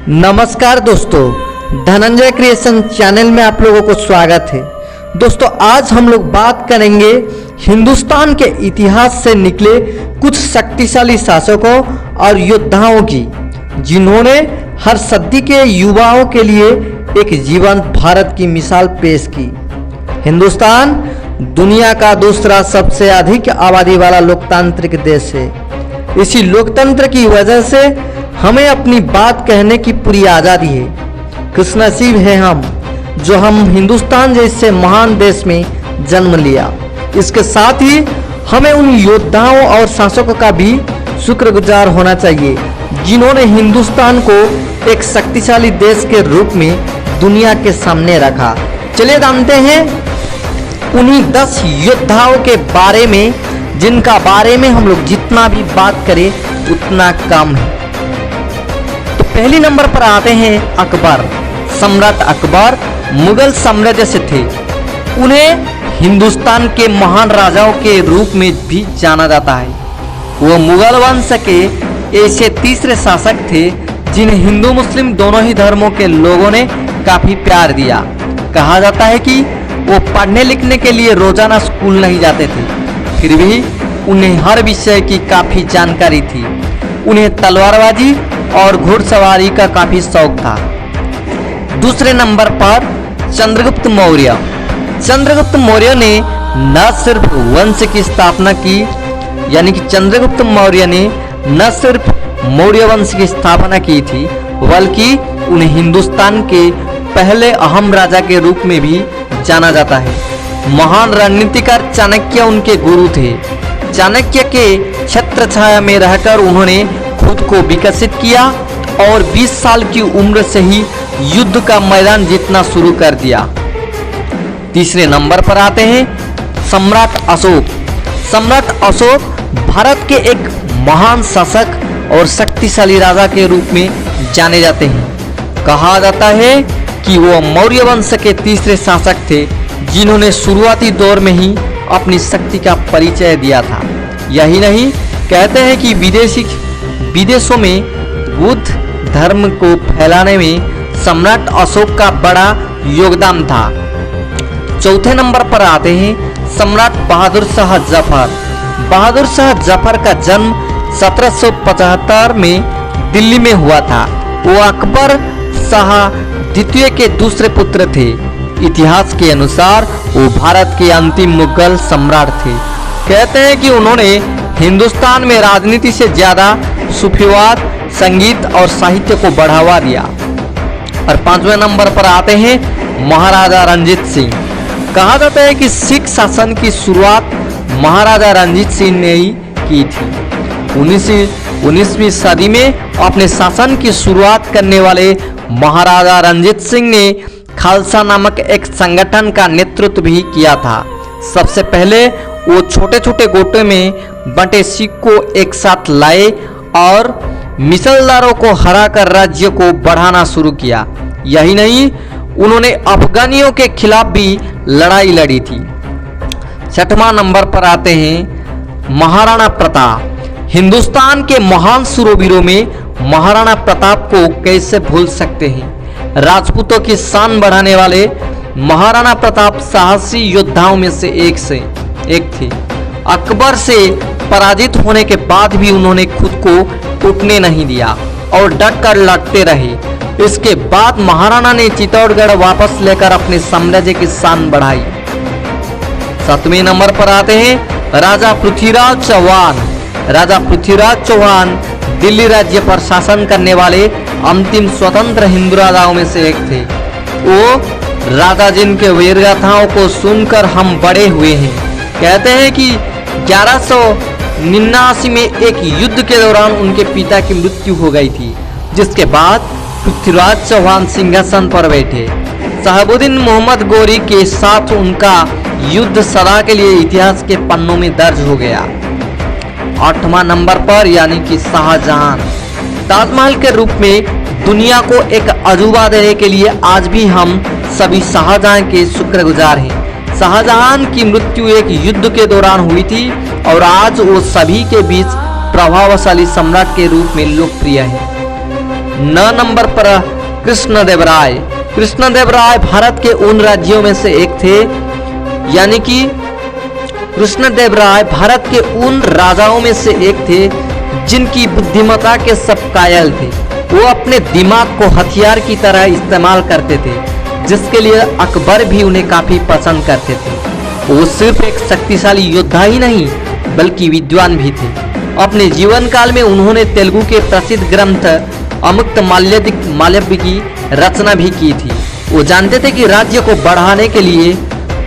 नमस्कार दोस्तों, Dhananjay creation channel में आप लोगों को स्वागत है। दोस्तों, आज हम लोग बात करेंगे हिंदुस्तान के इतिहास से निकले कुछ शक्तिशाली शासकों और योद्धाओं की, जिन्होंने हर सदी के युवाओं के लिए एक जीवंत भारत की मिसाल पेश की। हिंदुस्तान दुनिया का दूसरा सबसे अधिक आबादी वाला लोकतांत्रिक देश है। इसी लोकतंत्र की वजह से हमें अपनी बात कहने की पूरी आज़ादी है। खुशनसीब है हम जो हम हिंदुस्तान जैसे महान देश में जन्म लिया। इसके साथ ही हमें उन योद्धाओं और शासकों का भी शुक्रगुजार होना चाहिए, जिन्होंने हिंदुस्तान को एक शक्तिशाली देश के रूप में दुनिया के सामने रखा। चलिए जानते हैं उन्हीं 10 योद्धाओं के बारे में, जिनका बारे में हम लोग जितना भी बात करें उतना कम है। तो पहली नंबर पर आते हैं अकबर। सम्राट अकबर मुगल साम्राज्य से थे। उन्हें हिंदुस्तान के महान राजाओं के रूप में भी जाना जाता है। वो मुगल वंश के ऐसे तीसरे शासक थे जिन्हें हिंदू मुस्लिम दोनों ही धर्मों के लोगों ने काफी प्यार दिया। कहा जाता है कि वो पढ़ने लिखने के लिए रोजाना स्कूल नहीं जाते थे, फिर भी उन्हें हर विषय की काफी जानकारी थी। उन्हें तलवारबाजी और घुड़सवारी का काफी शौक था। दूसरे नंबर पर चंद्रगुप्त मौर्य। चंद्रगुप्त मौर्य ने न सिर्फ वंश की स्थापना की, यानी कि चंद्रगुप्त मौर्य ने न सिर्फ मौर्य वंश की स्थापना की थी, बल्कि उन्हें हिंदुस्तान के पहले अहम राजा के रूप में भी जाना जाता है। महान रणनीतिकार चाणक्य उनके गुरु थे। चाणक्य के छत्र छाया में रहकर उन्होंने खुद को विकसित किया और 20 साल की उम्र से ही युद्ध का मैदान जीतना शुरू कर दिया। तीसरे नंबर पर आते हैं सम्राट अशोक। सम्राट अशोक भारत के एक महान शासक और शक्तिशाली राजा के रूप में जाने जाते हैं। कहा जाता है कि वो मौर्य वंश के तीसरे शासक थे, जिन्होंने शुरुआती दौर में ही अपनी शक्ति का परिचय दिया था। यही नहीं, कहते हैं कि विदेशों में बुद्ध धर्म को फैलाने में सम्राट अशोक का बड़ा योगदान था। चौथे नंबर पर आते हैं सम्राट बहादुर शाह जफर। बहादुर शाह जफर का जन्म 1775 में दिल्ली में हुआ था। वो अकबर शाह द्वितीय के दूसरे पुत्र थे। इतिहास के अनुसार वो भारत के अंतिम मुगल सम्राट थे। कहते हैं कि उन्होंने हिंदुस्तान में राजनीति से ज्यादा सूफीवाद, संगीत और साहित्य को बढ़ावा दिया। और 5वें नंबर पर आते हैं महाराजा रंजीत सिंह। कहा जाता है कि सिख शासन की शुरुआत महाराजा रंजीत सिंह ने ही की थी। 19वीं सदी में अपने शासन की शुरुआत करने वाले महाराजा रंजीत सिंह ने खालसा नामक एक संगठन का नेतृत्व भी किया था। सबसे पहले वो छोटे छोटे गोटों में बंटे सिख को एक साथ लाए और मिसलदारों को हराकर राज्य को बढ़ाना शुरू किया। यही नहीं, उन्होंने अफगानियों के खिलाफ भी लड़ाई लड़ी थी। 6वां नंबर पर आते हैं महाराणा प्रताप। हिंदुस्तान के महान शूरवीरों में महाराणा प्रताप को कैसे भूल सकते हैं। राजपूतों की शान बढ़ाने वाले महाराणा प्रताप साहसी योद्धाओं में से एक थे। अकबर से पराजित होने के बाद भी उन्होंने खुद को टूटने नहीं दिया और डट कर लड़ते रहे। इसके बाद महाराणा ने चित्तौड़गढ़ वापस लेकर अपने साम्राज्य की शान बढ़ाई। 7वें नंबर पर आते हैं राजा पृथ्वीराज चौहान। राजा पृथ्वीराज चौहान दिल्ली राज्य पर शासन करने वाले अंतिम स्वतंत्र हिंदू राजाओं में से एक थे। वो राजा जिनके वीर गाथाओं को सुनकर हम बड़े हुए हैं। कहते हैं कि 1189 में एक युद्ध के दौरान उनके पिता की मृत्यु हो गई थी, जिसके बाद पृथ्वीराज चौहान सिंहासन पर बैठे। शहाबुद्दीन मोहम्मद गोरी के साथ उनका युद्ध सदा के लिए इतिहास के पन्नों में दर्ज हो गया। 8वां नंबर पर यानी कि शाहजहां। ताजमहल के रूप में दुनिया को एक अजूबा देने के लिए आज भी हम सभी शाहजहां के शुक्रगुजार हैं। शाहजहां की मृत्यु एक युद्ध के दौरान हुई थी और आज वो सभी के बीच प्रभावशाली सम्राट के रूप में लोकप्रिय है। 9 नंबर पर कृष्णदेवराय। कृष्णदेवराय भारत के उन राज्यों में से एक थे, यानी कि कृष्णदेवराय भारत के उन राजाओं में से एक थे जिनकी बुद्धिमत्ता के सब कायल थे। वो अपने दिमाग को हथियार की तरह इस्तेमाल करते थे, जिसके लिए अकबर भी उन्हें काफी पसंद करते थे। वो सिर्फ एक शक्तिशाली योद्धा ही नहीं बल्कि विद्वान भी थे। अपने जीवन काल में उन्होंने तेलुगु के प्रसिद्ध ग्रंथ अमुक्तमाल्यदी की रचना भी की थी। वो जानते थे कि राज्य को बढ़ाने के लिए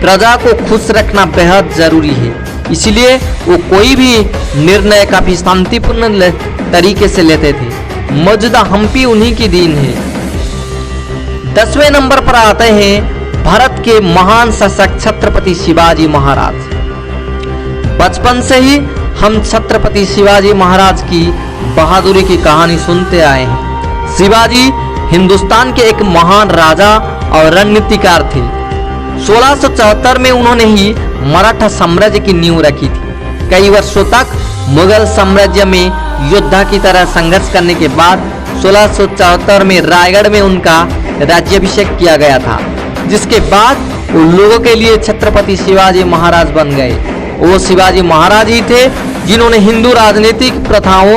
प्रजा को खुश रखना बेहद जरूरी है, इसलिए वो कोई भी निर्णय काफी शांतिपूर्ण तरीके से लेते थे। मौजूदा हम्पी उन्हीं की देन है। 10वें नंबर पर आते हैं भारत के महान शासक छत्रपति शिवाजी महाराज। बचपन से ही हम छत्रपति शिवाजी महाराज की बहादुरी की कहानी सुनते आए हैं। शिवाजी हिंदुस्तान के एक महान राजा और रणनीतिकार थे। 1674 में उन्होंने ही मराठा साम्राज्य की नींव रखी थी। कई वर्षों तक मुगल साम्राज्य में योद्धा की तरह संघर्ष करने के बाद 1674 में रायगढ़ में उनका राज्याभिषेक किया गया था, जिसके बाद वो लोगों के लिए छत्रपति शिवाजी महाराज बन गए। वो शिवाजी महाराज ही थे जिन्होंने हिंदू राजनीतिक प्रथाओं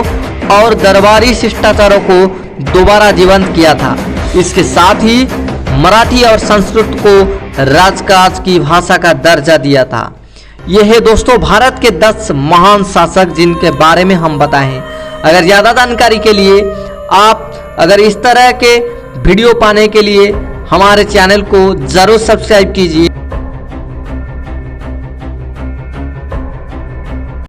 और दरबारी शिष्टाचारों को दोबारा जीवंत किया था। इसके साथ ही मराठी और संस्कृत को राजकाज की भाषा का दर्जा दिया था। यह है दोस्तों भारत के 10 महान शासक जिनके बारे में हम बताएं। अगर ज़्यादा जानकारी के लिए आप अगर इस तरह के वीडियो पाने के लिए हमारे चैनल को ज़रूर सब्सक्राइब कीजिए।